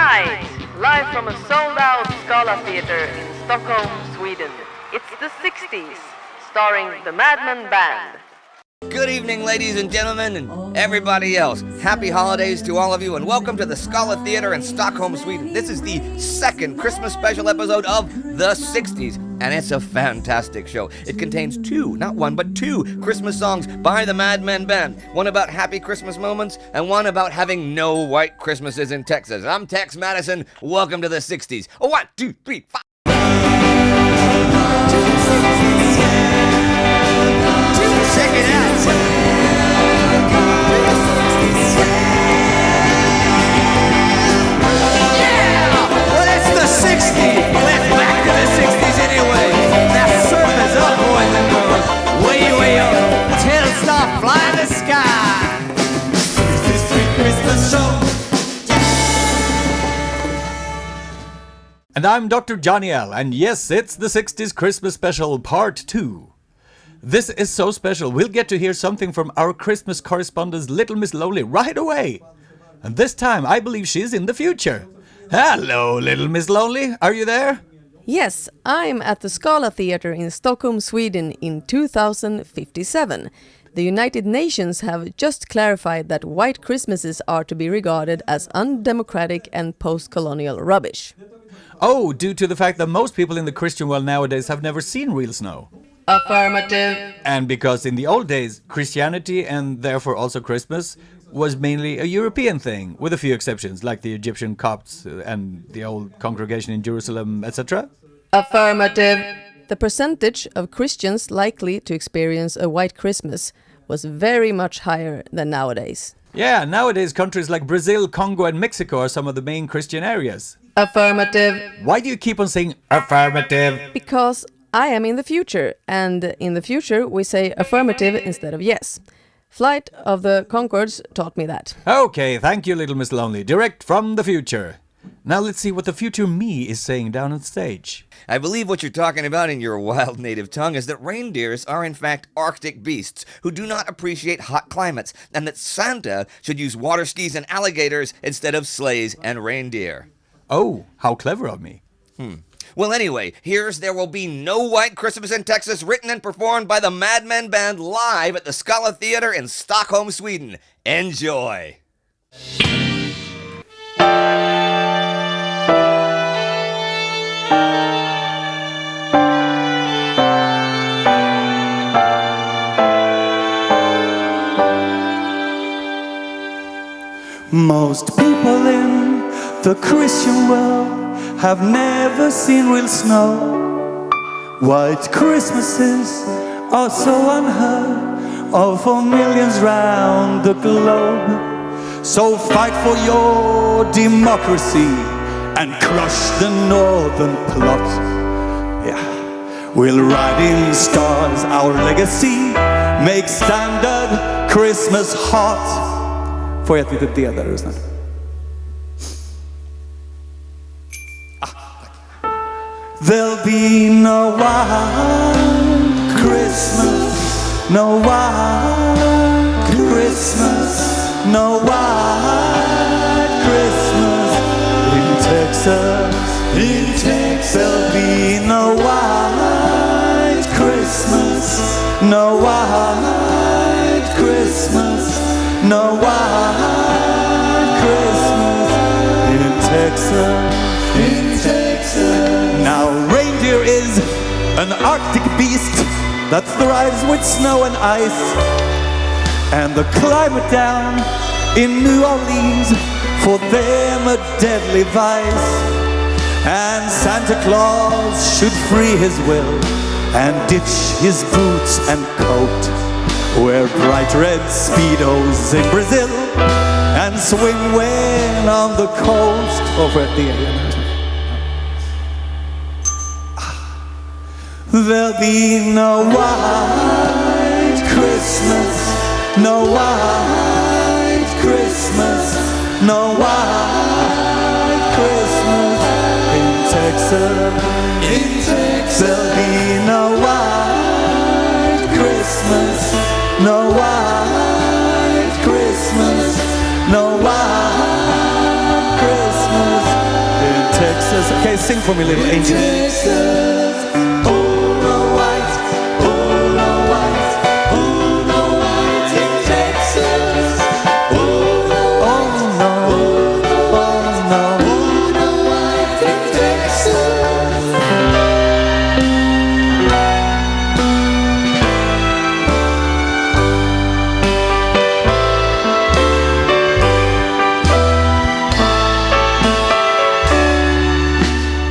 Tonight, live from a sold-out Scala Theatre in Stockholm, Sweden, it's the 60s, starring the Madman Band. Good evening, ladies and gentlemen, and everybody else. Happy holidays to all of you, and welcome to the Scala Theatre in Stockholm, Sweden. This is the second Christmas special episode of the 60s, and it's a fantastic show. It contains two, not one, but two Christmas songs by the Madman Band. One about happy Christmas moments, and one about having no white Christmases in Texas. I'm Tex Madison. Welcome to the 60s. Oh, 1, 2, 3, 5. Check it out. Yeah! Well, it's the 60s. Let's back to the 60s anyway. Now surf is up, boys and girls. Way, way up. Till start flying the sky. 60s Street Christmas Show. And I'm Dr. Johnny L. And yes, it's the 60s Christmas Special Part 2. This is so special, we'll get to hear something from our Christmas correspondent Little Miss Lonely right away. And this time, I believe she's in the future. Hello, Little Miss Lonely, are you there? Yes, I'm at the Scala Theatre in Stockholm, Sweden in 2057. The United Nations have just clarified that white Christmases are to be regarded as undemocratic and post-colonial rubbish. Oh, due to the fact that most people in the Christian world nowadays have never seen real snow. Affirmative. And because in the old days, Christianity and therefore also Christmas was mainly a European thing, with a few exceptions, like the Egyptian Copts and the old congregation in Jerusalem, etc. Affirmative. The percentage of Christians likely to experience a white Christmas was very much higher than nowadays. Yeah, nowadays countries like Brazil, Congo and Mexico are some of the main Christian areas. Affirmative. Why do you keep on saying affirmative? Because I am in the future, and in the future we say affirmative instead of yes. Flight of the Conchords taught me that. Okay, thank you, Little Miss Lonely. Direct from the future. Now let's see what the future me is saying down on stage. I believe what you're talking about in your wild native tongue is that reindeers are in fact Arctic beasts who do not appreciate hot climates, and that Santa should use water skis and alligators instead of sleighs and reindeer. Oh, how clever of me. Well, anyway, here's There Will Be No White Christmas in Texas, written and performed by the Madman Band live at the Scala Theatre in Stockholm, Sweden. Enjoy! Most people in the Christian world have never seen real snow. White Christmases are so unheard of for millions round the globe. So fight for your democracy and crush the northern plot. Yeah, we'll ride in stars, our legacy, make standard Christmas hot. Får jag ett litet D där, är du snäll? There'll be no white Christmas, no white Christmas, no white Christmas in Texas, in Texas. There'll be no white Christmas, no white Christmas, no white Christmas in Texas, in Texas. Now reindeer is an Arctic beast that thrives with snow and ice, and the climate down in New Orleans for them a deadly vice. And Santa Claus should free his will and ditch his boots and coat, wear bright red Speedos in Brazil and swim when on the coast over at the area. There'll be no white Christmas, no white Christmas, no white Christmas in Texas, in Texas. There'll be no white Christmas, no white Christmas, no white Christmas Okay, sing for me, little angel.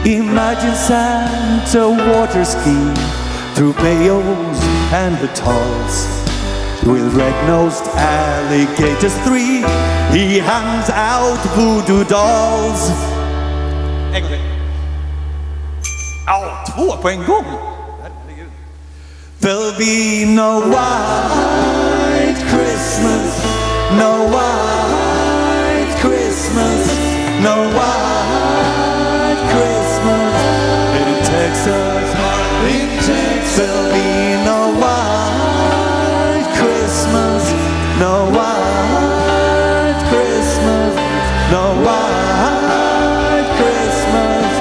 Imagine Santa water skiing through bayous and atolls with red-nosed alligators 3. He hands out voodoo dolls. En gång till. Ja, 2 på en gång. There'll be no white Christmas, no white Christmas, no white Christmas in Texas. There'll be no white Christmas, no white Christmas, no white Christmas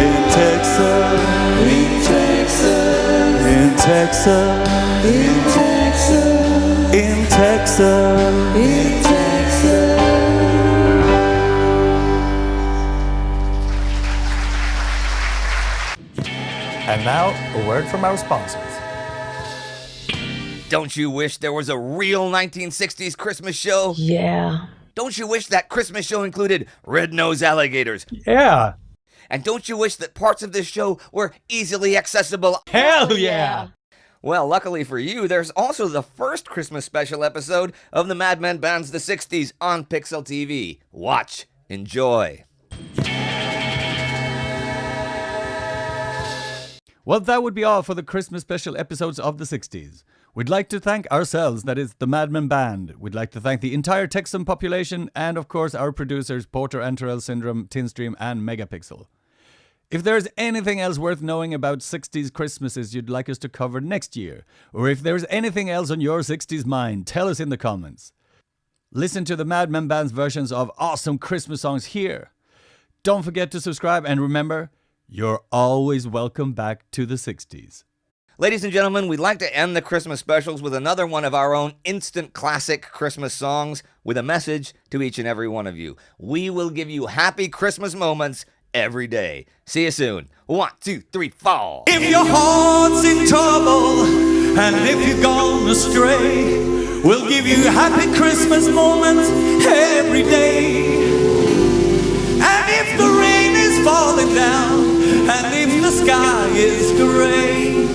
in Texas, in Texas, in Texas, in Texas, in Texas, in Texas. And now, a word from our sponsors. Don't you wish there was a real 1960s Christmas show? Yeah. Don't you wish that Christmas show included red-nosed alligators? Yeah. And don't you wish that parts of this show were easily accessible? Hell yeah. Well, luckily for you, there's also the first Christmas special episode of the Mad Men Band's The 60s on Pixel TV. Watch. Enjoy. Well, that would be all for the Christmas special episodes of the 60s. We'd like to thank ourselves, that is, the Madman Band. We'd like to thank the entire Texan population and, of course, our producers, Porter and Terrell Syndrome, Tinstream and Megapixel. If there's anything else worth knowing about 60s Christmases you'd like us to cover next year, or if there's anything else on your 60s mind, tell us in the comments. Listen to the Madman Band's versions of awesome Christmas songs here. Don't forget to subscribe, and remember, you're always welcome back to the 60s. Ladies and gentlemen, we'd like to end the Christmas specials with another one of our own instant classic Christmas songs with a message to each and every one of you. We will give you happy Christmas moments every day. See you soon. 1, 2, 3, 4. If your heart's in trouble and if you've gone astray, we'll give you happy Christmas moments every day. And if the rain is falling down and if the sky is gray,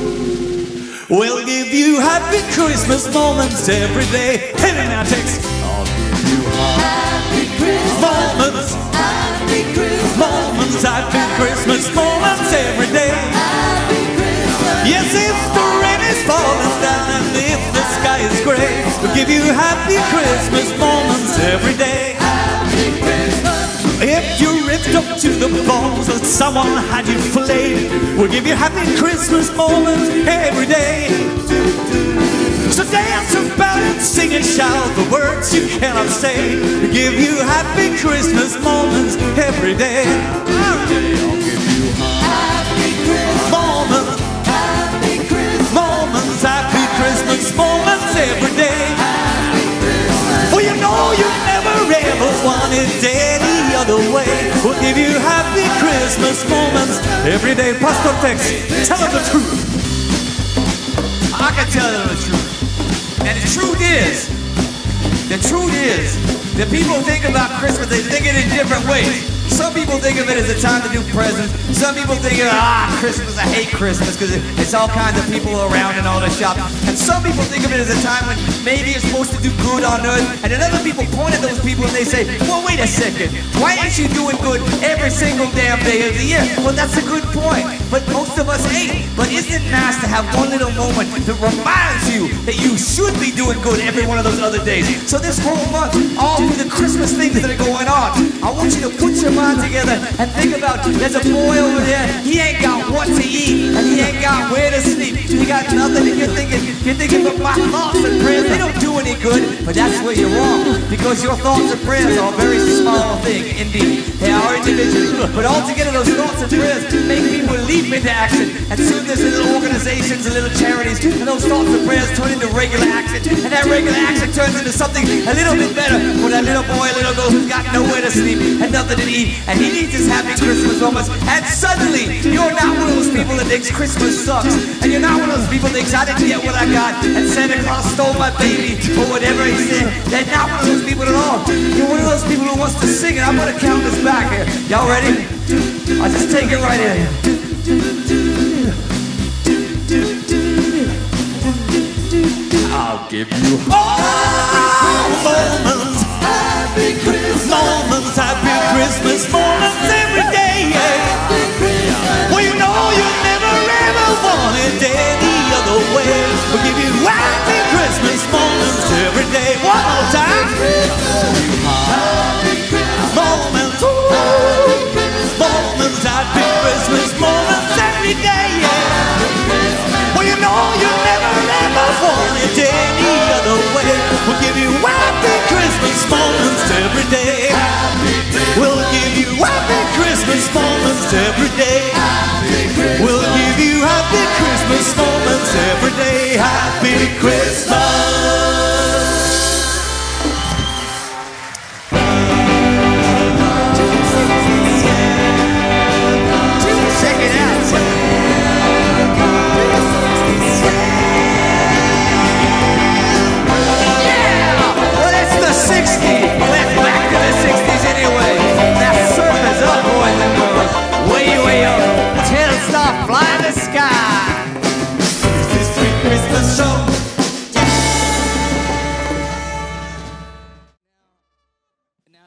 we'll give you happy Christmas moments every day. Hit it now, Tex. I'll give you happy Christmas moments, happy Christmas moments, happy Christmas moments every day. Happy Christmas. Yes, if the rain is falling down and if the sky is gray, we'll give you happy Christmas moments every day. Happy Christmas. If you're ripped up to the bones and someone had you flayed, we'll give you happy Christmas moments every day. So dance about it, sing and shout the words you cannot say. We'll give you happy Christmas moments every day. I'll give you happy Christmas moments, happy Christmas moments, happy Christmas moments every day. Well, you know you never ever wanted any other way. We'll give you happy Christmas moments every day. Pastor Tex, tell them the truth. I can tell them the truth. And the truth is that people think about Christmas, they think it in different ways. Some people think of it as a time to do presents. Some people think of Christmas, I hate Christmas because it's all kinds of people around and all the shopping. And some people think of it as a time when maybe it's supposed to do good on earth. And then other people point at those people and they say, well, wait a second. Why ain't you doing good every single damn day of the year? Well, that's a good point. But most of us ain't. But isn't it nice to have one little moment that reminds you that you should be doing good every one of those other days? So this whole month, all through the Christmas things that are going on, I want you to put your mind time together and think about there's a boy over there, he ain't got what to eat and he ain't got where to sleep. He got nothing and you're thinking, but my thoughts and prayers, they don't do any good. But that's where you're wrong, because your thoughts and prayers are a very small thing indeed. They are individual, but altogether those thoughts and prayers make people leap into action. And soon there's little organizations and little charities, and those thoughts and prayers turn into regular action. And that regular action turns into something a little bit better for that little boy, little girl who's got nowhere to sleep and nothing to eat. And he needs his happy Christmas moments. And suddenly, you're not one of those people that thinks Christmas sucks. And you're not one of those people that thinks I didn't get what I got and Santa Claus stole my baby or whatever he said. They're not one of those people at all. You're one of those people who wants to sing it. I'm gonna count this back here. Y'all ready? I'll just take it right in. I'll give you moments, happy Christmas, moments, happy Christmas, moments every day. Well, you know you never ever want it any other way. We'll give you happy Christmas moments every day. One more time. Moments, moments, happy Christmas moments every day. Well, you know you never ever want it any other way. We'll give you happy Christmas moments every day. We'll give you happy Christmas moments every day. We'll give you happy Christmas moments every day. Happy Christmas.